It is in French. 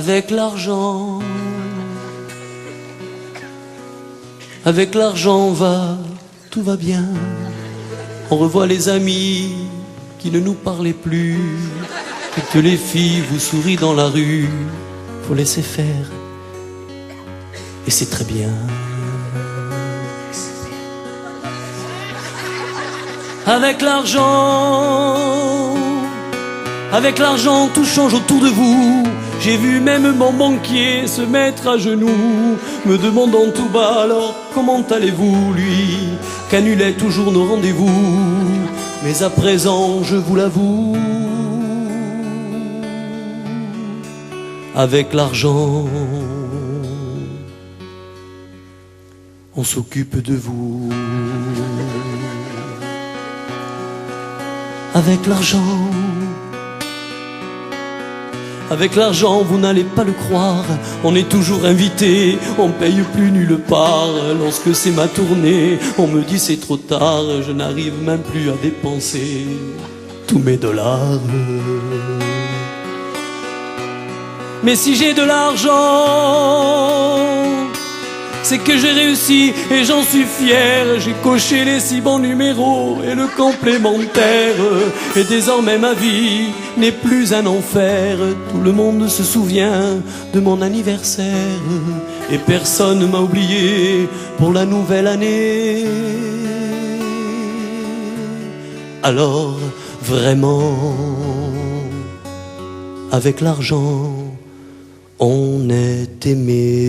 Avec l'argent tout va bien. On revoit les amis qui ne nous parlaient plus. Et que les filles vous sourient dans la rue. Faut laisser faire. Et c'est très bien. Avec l'argent, tout change autour de vous. J'ai vu même mon banquier se mettre à genoux, me demandant tout bas, alors comment allez-vous, lui, qu'annulait toujours nos rendez-vous. Mais à présent, je vous l'avoue, avec l'argent, on s'occupe de vous. Avec l'argent, vous n'allez pas le croire, on est toujours invité, on paye plus nulle part. Lorsque c'est ma tournée, on me dit c'est trop tard, je n'arrive même plus à dépenser tous mes dollars. Mais si j'ai de l'argent, c'est que j'ai réussi et j'en suis fier. J'ai coché les 6 bons numéros et le complémentaire. Et désormais ma vie n'est plus un enfer. Tout le monde se souvient de mon anniversaire. Et personne ne m'a oublié pour la nouvelle année. Alors vraiment, avec l'argent, on est aimé.